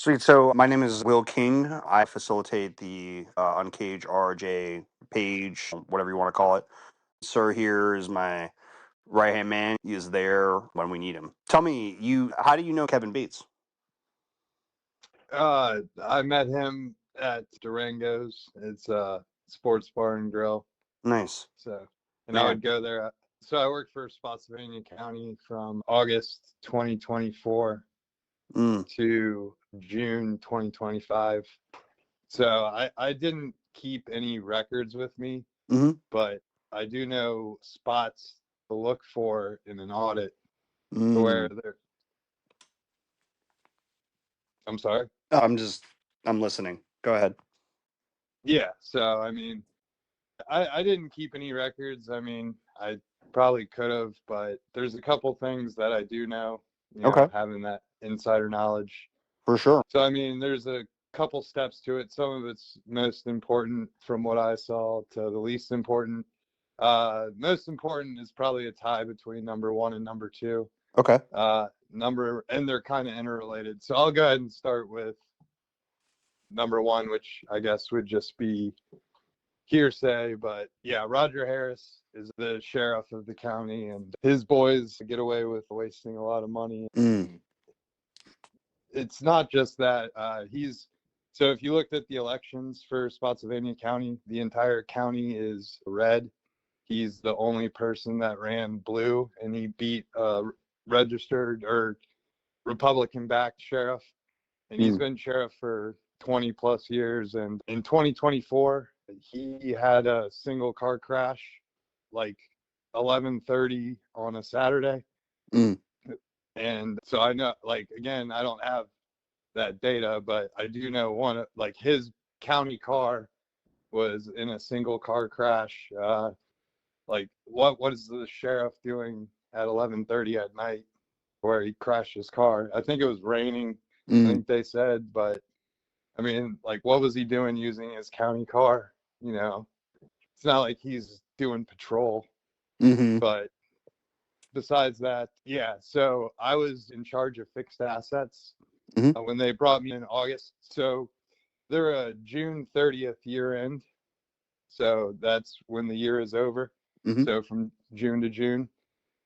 Sweet. So my name is Will King. I facilitate the Uncage RRJ page, whatever you want to call it. Sir here is my right hand man. He is there when we need him. Tell me, how do you know Kevin Bates? I met him at Durango's. It's a sports bar and grill. Nice. And I would go there. So I worked for Spotsylvania County from August 2024 to June 2025. So I didn't keep any records with me, but I do know spots to look for in an audit to where they're. I'm sorry. I'm listening. Go ahead. Yeah. So, I mean, I didn't keep any records. I mean, I probably could have, but there's a couple things that I do know, having that insider knowledge. For sure. So, I mean, there's a couple steps to it. Some of it's most important from what I saw to the least important. Most important is probably a tie between number one and number two. Okay. And they're kind of interrelated. So I'll go ahead and start with number one, which I guess would just be hearsay, but yeah, Roger Harris is the sheriff of the county, and his boys get away with wasting a lot of money. It's not just that. So if you looked at the elections for Spotsylvania County, the entire county is red. He's the only person that ran blue, and he beat a registered or Republican-backed sheriff, and he's been sheriff for 20 plus years. And in 2024, he had a single car crash like 11:30 on a Saturday. And so I know, like, again, I don't have that data, but I do know like his county car was in a single car crash. Like what is the sheriff doing at 11:30 at night where he crashed his car? I think it was raining. I think they said, but I mean, like, what was he doing using his county car? It's not like he's doing patrol. But besides that, yeah. So I was in charge of fixed assets when they brought me in August. So they're a June 30th year end. So that's when the year is over. So from June to June.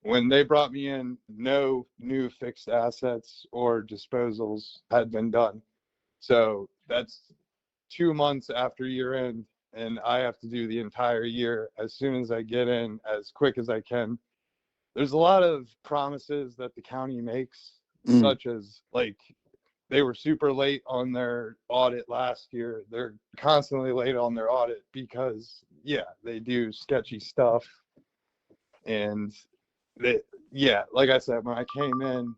When they brought me in, no new fixed assets or disposals had been done. So that's 2 months after year end, and I have to do the entire year as soon as I get in, as quick as I can. There's a lot of promises that the county makes, such as, like, they were super late on their audit last year. They're constantly late on their audit because, yeah, they do sketchy stuff. And like I said, when I came in,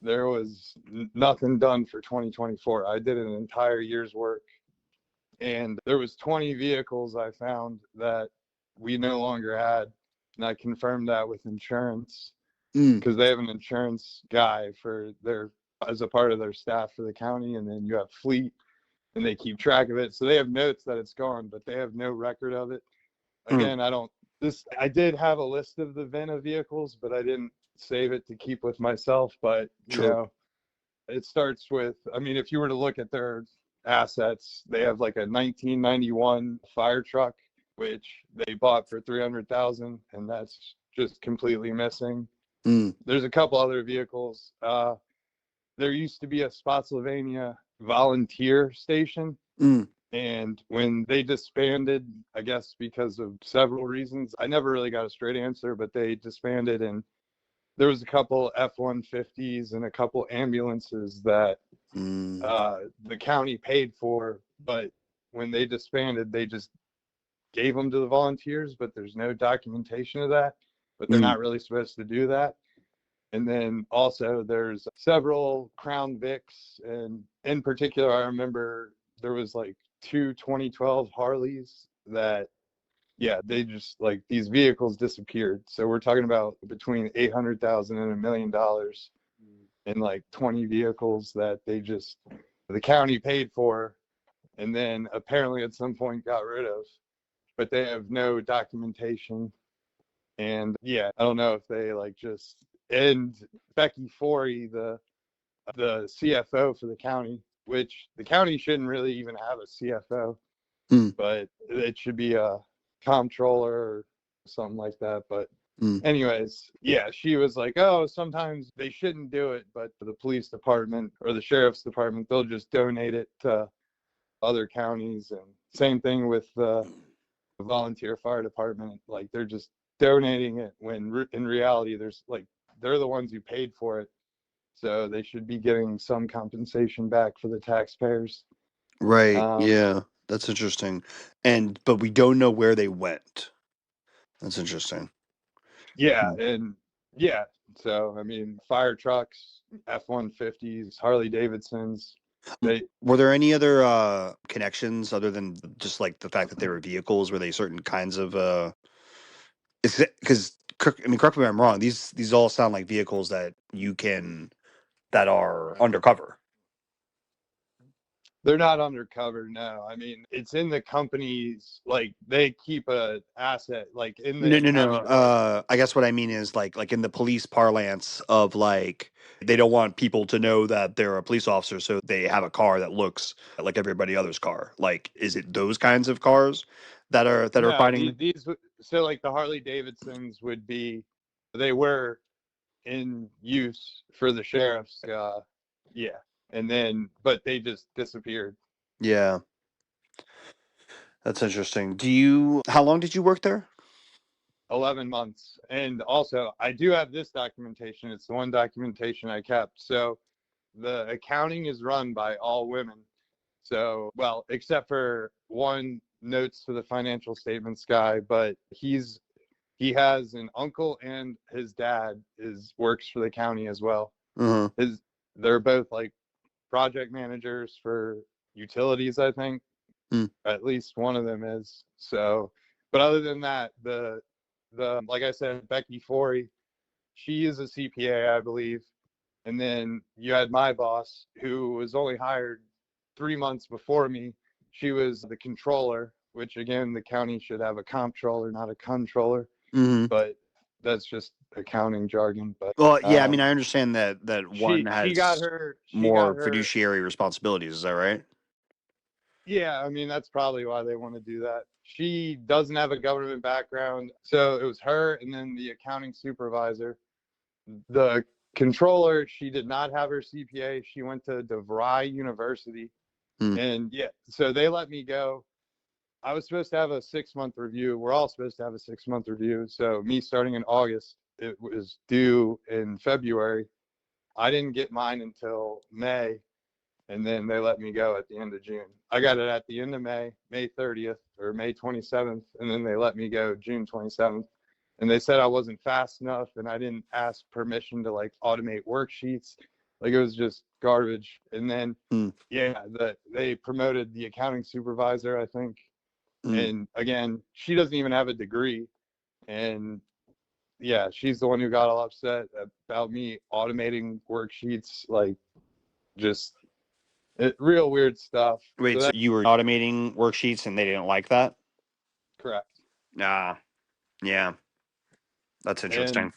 there was nothing done for 2024. I did an entire year's work, and there was 20 vehicles I found that we no longer had, and I confirmed that with insurance because they have an insurance guy as a part of their staff for the county, and then you have fleet, and they keep track of it. So they have notes that it's gone, but they have no record of it. Again, I did have a list of the VIN vehicles, but I didn't save it to keep with myself. But, it starts with, I mean, if you were to look at their assets, they have like a 1991 firetruck, which they bought for $300,000, and that's just completely missing. There's a couple other vehicles. There used to be a Spotsylvania volunteer station. And when they disbanded, I guess because of several reasons, I never really got a straight answer, but they disbanded, and there was a couple F-150s and a couple ambulances that the county paid for, but when they disbanded, they just gave them to the volunteers, but there's no documentation of that, but they're not really supposed to do that. And then also there's several Crown Vics, and in particular, I remember there was like 2 2012 Harleys that, they just, like, these vehicles disappeared. So we're talking about between $800,000 and $1 million in like 20 vehicles that the county paid for, and then apparently at some point got rid of, but they have no documentation. And I don't know if they and Becky Forey, the the CFO for the county, which the county shouldn't really even have a CFO, Mm, but it should be a comptroller or something like that. But mm. anyways, yeah, she was like, oh, sometimes they shouldn't do it, but the police department or the sheriff's department, they'll just donate it to other counties. And same thing with the volunteer fire department. Like they're just donating it when in reality, there's like, they're the ones who paid for it. So they should be getting some compensation back for the taxpayers. Right. Um, Yeah. That's interesting. But we don't know where they went. That's interesting. yeah, Mm. and yeah, so I mean, fire trucks, F-150s, Harley-Davidsons, they Were there any other connections other than just like the fact that they were vehicles? Were they certain kinds of because I mean, correct me if I'm wrong. These all sound like vehicles that are undercover. they're not undercover. No, I mean, it's in the company's, like they keep a asset like in the No, no, no. accounting department. I guess what I mean is like in the police parlance of like they don't want people to know that they're a police officer, so they have a car that looks like everybody else's car. Like, is it those kinds of cars that are No, finding? so like the Harley-Davidsons would be, they were in use for the sheriff's, yeah, and then but they just disappeared. Yeah, that's interesting. How long did you work there? 11 months. And also, I do have this documentation. It's the one documentation I kept. So the accounting is run by all women. So, well, except for one notes to the financial statements guy, but he has an uncle and his dad works for the county as well. Uh-huh. His They're both like project managers for utilities, I think. Mm, At least one of them is. So, but other than that, the like I said, Becky Forey, she is a CPA, I believe. And then you had my boss, who was only hired 3 months before me. She was the controller, which again, the county should have a comptroller, not a controller. hmm. But that's just accounting jargon. But Well, yeah, I mean, I understand that one she got has her she got more her fiduciary responsibilities. Is that right? Yeah, I mean, that's probably why they want to do that. She doesn't have a government background. So it was her and then the accounting supervisor. The controller, she did not have her CPA. She went to DeVry University. Mm, And yeah, so they let me go. I was supposed to have a 6-month review. We're all supposed to have a 6-month review. So me starting in August, it was due in February. I didn't get mine until May, and then they let me go at the end of June. I got it at the end of May 30th or May 27th, and then they let me go June 27th. And they said I wasn't fast enough and I didn't ask permission to like automate worksheets. Like it was just garbage. And then, mm, yeah, they promoted the accounting supervisor, I think. mm. And again, she doesn't even have a degree. And yeah, she's the one who got all upset about me automating worksheets, like just real weird stuff. So Wait, so that's you were automating worksheets and they didn't like that? correct. Nah, yeah, that's And interesting.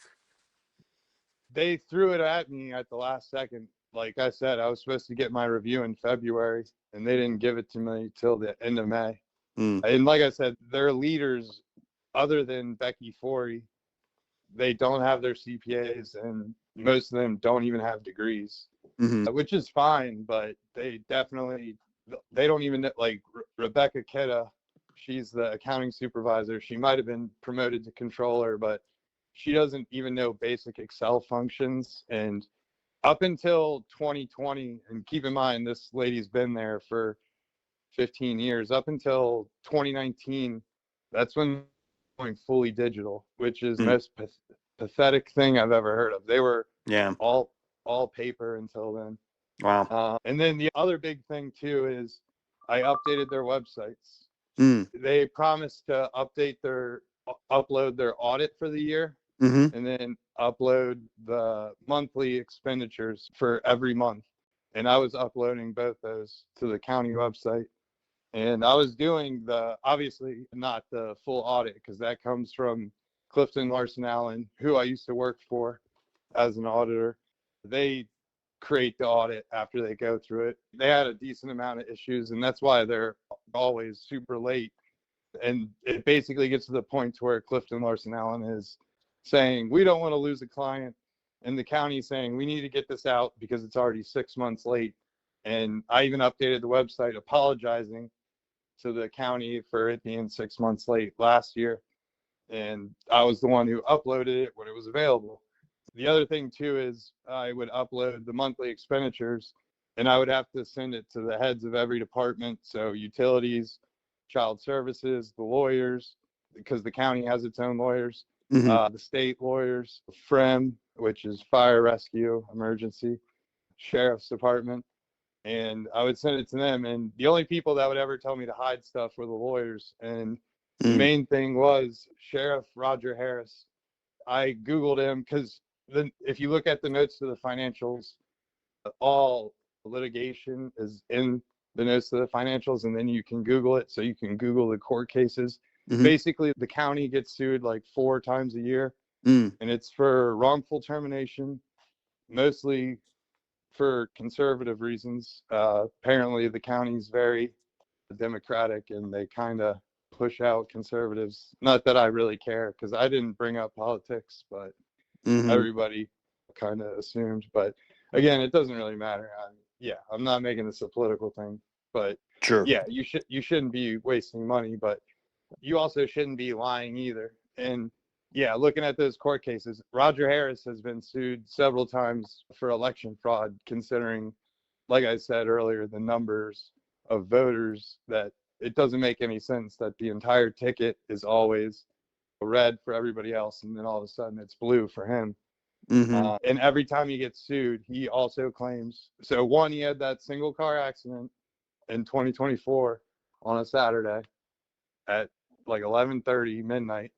they threw it at me at the last second. Like I said, I was supposed to get my review in February, and they didn't give it to me till the end of May. Mm, And like I said, their leaders, other than Becky Forey, they don't have their CPAs, and most of them don't even have degrees, hmm. which is fine. But they don't even like Rebecca Ketta. She's the accounting supervisor. She might have been promoted to controller, but she doesn't even know basic Excel functions. And up until 2020, and keep in mind this lady's been there for 15 years, up until 2019, that's when going fully digital, which is the Mm, most pathetic thing I've ever heard of. They were yeah. all paper until then. Wow. And then the other big thing too is I updated their websites. Mm, They promised to upload their audit for the year, hmm. and then upload the monthly expenditures for every month. And I was uploading both those to the county website. And I was doing obviously not the full audit because that comes from CliftonLarsonAllen, who I used to work for as an auditor. They create the audit after they go through it. They had a decent amount of issues, and that's why they're always super late. And it basically gets to the point to where CliftonLarsonAllen is saying, we don't want to lose a client. And the county saying, we need to get this out because it's already 6 months late. And I even updated the website apologizing to the county for it being 6 months late last year. And I was the one who uploaded it when it was available. The other thing too is I would upload the monthly expenditures and I would have to send it to the heads of every department. So utilities, child services, the lawyers, because the county has its own lawyers, Mm-hmm. the state lawyers, FREM, which is fire rescue emergency, sheriff's department. And I would send it to them. And the only people that would ever tell me to hide stuff were the lawyers. And the main thing was Sheriff Roger Harris. I Googled him because if you look at the notes to the financials, all litigation is in the notes to the financials, and then you can Google it. So you can Google the court cases. Mm-hmm. Basically, the county gets sued like 4 times a year, Mm. and it's for wrongful termination, mostly for conservative reasons. Apparently, the county's very democratic, and they kind of push out conservatives. Not that I really care, because I didn't bring up politics, but Mm-hmm. everybody kind of assumed. But again, it doesn't really matter. I'm not making this a political thing, but Sure. yeah, you shouldn't be wasting money, but you also shouldn't be lying either. And yeah, looking at those court cases, Roger Harris has been sued several times for election fraud, considering, like I said earlier, the numbers of voters, that it doesn't make any sense that the entire ticket is always red for everybody else, and then all of a sudden it's blue for him. Mm-hmm. And every time he gets sued, he also claims, so one, he had that single car accident in 2024 on a Saturday at like 11:30 midnight.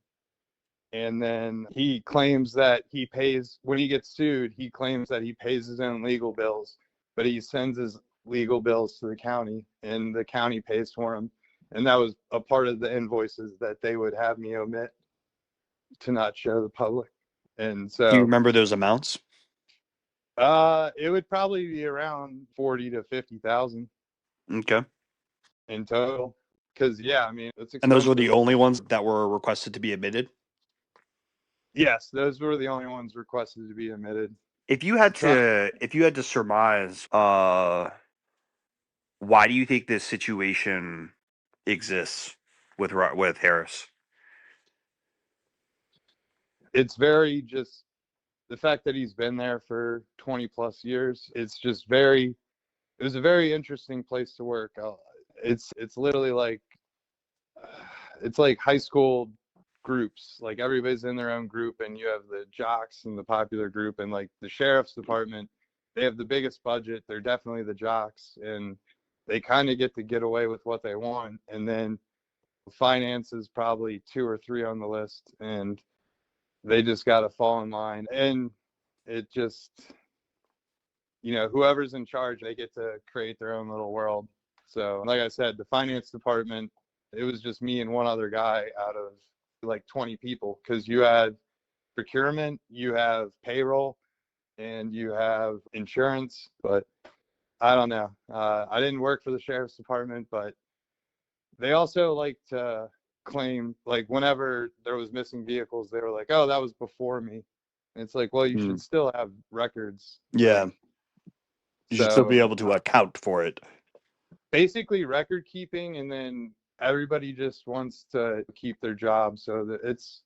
And then he claims that he pays, when he gets sued, he claims that he pays his own legal bills, but he sends his legal bills to the county and the county pays for them. And that was a part of the invoices that they would have me omit to not show the public. And Do you so remember those amounts? it would probably be around 40 to 50,000 Okay. in total. Because yeah, I mean, it's And those were the expensive. only ones that were requested to be admitted? Yes, those were the only ones requested to be admitted. If you had to surmise, why do you think this situation exists with Harris? It's very just the fact that he's been there for 20 plus years. It's just it was a very interesting place to work. It's literally like, it's like high school groups. Like everybody's in their own group, and you have the jocks and the popular group, and like the sheriff's department, they have the biggest budget. They're definitely the jocks, and they kind of get away with what they want. And then finance is probably 2 or 3 on the list, and they just got to fall in line. And it just, whoever's in charge, they get to create their own little world. So like I said, the finance department, it was just me and one other guy out of like 20 people, because you had procurement, you have payroll, and you have insurance. But I don't know. I didn't work for the sheriff's department, but they also like to claim, like whenever there was missing vehicles, they were like, oh, that was before me. And it's like, well, you should still have records. Yeah. Like, You should still so be able to account for it. basically record keeping, and then everybody just wants to keep their job, so that it's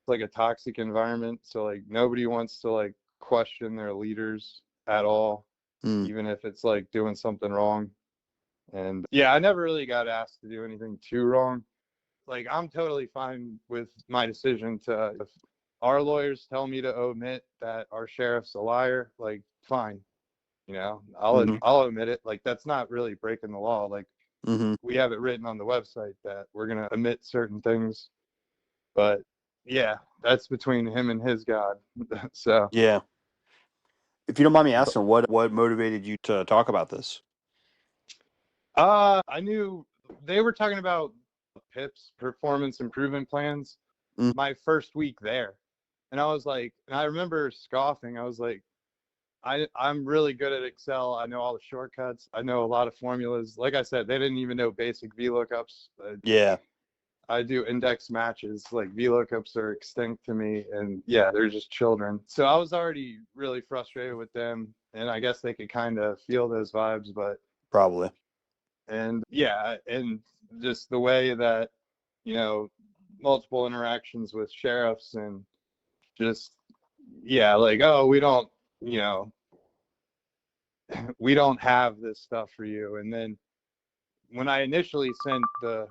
like a toxic environment. So like nobody wants to like question their leaders at all, even if it's like doing something wrong. And yeah, I never really got asked to do anything too wrong. Like I'm totally fine with my decision to, if our lawyers tell me to omit that our sheriff's a liar, like fine, I'll omit it. Like that's not really breaking the law. Like we have it written on the website that we're gonna omit certain things. But yeah, that's between him and his God. So Yeah. If you don't mind me asking, what motivated you to talk about this? I knew they were talking about PIPs, performance improvement plans, my first week there. And I was like, and I remember scoffing. I was like, I'm really good at Excel. I know all the shortcuts. I know a lot of formulas. Like I said, they didn't even know basic VLOOKUPs. Yeah, I do index matches. Like VLOOKUPs are extinct to me, and yeah, they're just children. So I was already really frustrated with them, and I guess they could kind of feel those vibes. But probably. and yeah, and just the way that, you know, multiple interactions with sheriffs and just, yeah, like, oh, we don't, you know, we don't have this stuff for you. And then when I initially sent the,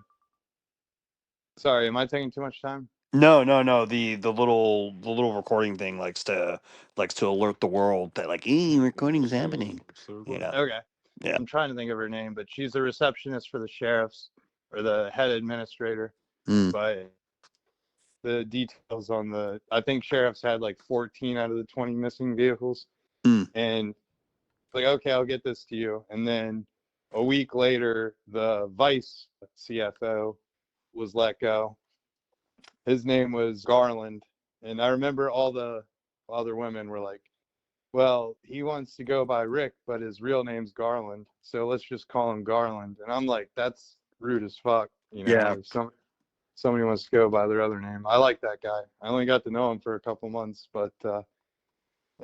sorry, am I taking too much time? No, no, no. The little recording thing likes to alert the world that like, recording is happening. Yeah, Okay. yeah. I'm trying to think of her name, but she's the receptionist for the sheriffs, or the head administrator. Mm, But the details on the, I think sheriffs had like 14 out of the 20 missing vehicles. mm, And like, okay, I'll get this to you. And then a week later, the vice CFO was let go. His name was Garland. And I remember all the other women were like, well, he wants to go by Rick, but his real name's Garland. So let's just call him Garland. And I'm like, that's rude as fuck. You know, yeah. if somebody wants to go by their other name. I like that guy. I only got to know him for a couple months, but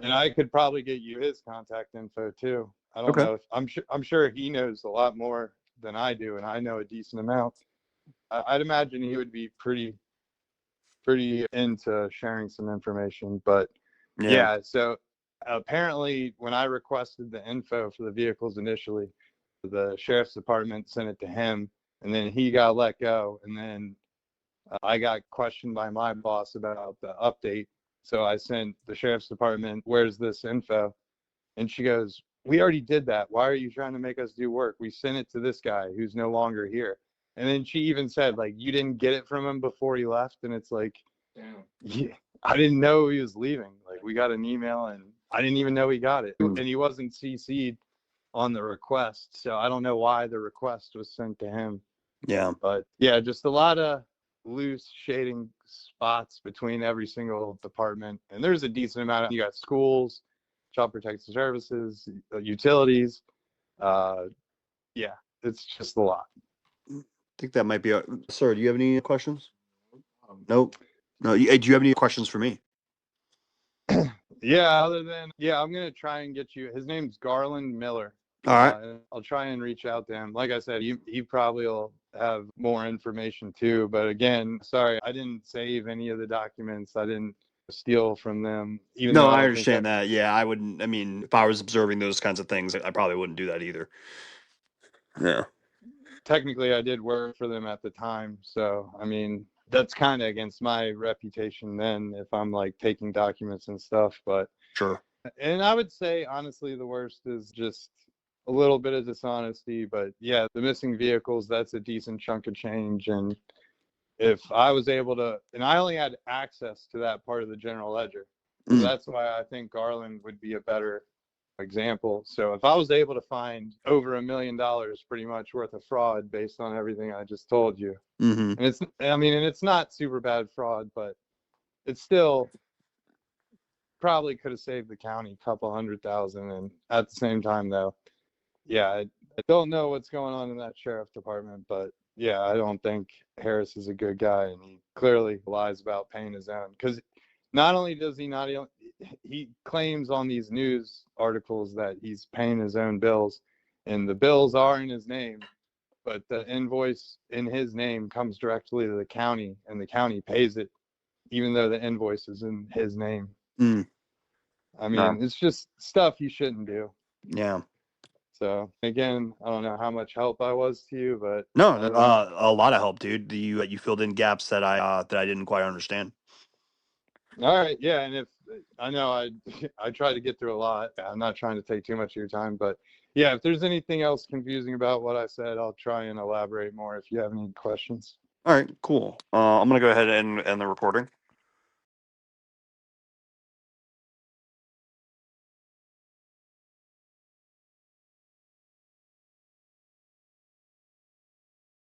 and I could probably get you his contact info too. I don't Okay. know if I'm sure he knows a lot more than I do, and I know a decent amount. I'd imagine he would be pretty into sharing some information. But Yeah. yeah, so apparently when I requested the info for the vehicles initially, the sheriff's department sent it to him, and then he got let go, and then I got questioned by my boss about the update. So I sent the sheriff's department, where's this info? And she goes, we already did that. Why are you trying to make us do work? We sent it to this guy who's no longer here. And then she even said, like, you didn't get it from him before he left. And it's like, yeah, I didn't know he was leaving. Like, we got an email and I didn't even know he got it. Mm, And he wasn't CC'd on the request. So I don't know why the request was sent to him. yeah. But yeah, just a lot of loose shading spots between every single department. And there's a decent amount. You got schools, child protective services, utilities. Yeah, it's just a lot. I think that might be. Sir, do you have any questions? Nope. No. Do you have any questions for me? Yeah, other than, yeah, I'm gonna try and get you. His name's Garland Miller. All right. I'll try and reach out to him. Like I said, he probably will have more information too. But again, sorry, I didn't save any of the documents. I didn't steal from them, even No, though I I don't think understand that. Yeah, I wouldn't. I mean, if I was observing those kinds of things, I probably wouldn't do that either. Yeah. technically I did work for them at the time. So, I mean, that's kind of against my reputation then if I'm like taking documents and stuff. But, Sure. and I would say, honestly, the worst is just a little bit of dishonesty. But yeah, the missing vehicles, that's a decent chunk of change. And if I was able to, and I only had access to that part of the general ledger. So Mm, that's why I think Garland would be a better example. So if I was able to find over $1 million pretty much worth of fraud based on everything I just told you, mm-hmm. and it's not super bad fraud, but it's still probably could have saved the county a couple $100,000. And at the same time, though, yeah, I don't know what's going on in that sheriff department, but yeah, I don't think Harris is a good guy, and he clearly lies about paying his own. Because not only does he not, he claims on these news articles that he's paying his own bills, and the bills are in his name, but the invoice in his name comes directly to the county, and the county pays it, even though the invoice is in his name. Mm, I no. mean, it's just stuff you shouldn't do. Yeah. So again, I don't know how much help I was to you, but No. other than, A lot of help, dude. You filled in gaps that I didn't quite understand. all right, yeah, and if I know I try to get through a lot. I'm not trying to take too much of your time, but yeah, if there's anything else confusing about what I said, I'll try and elaborate more if you have any questions. All right. Cool. I'm gonna go ahead and end the recording.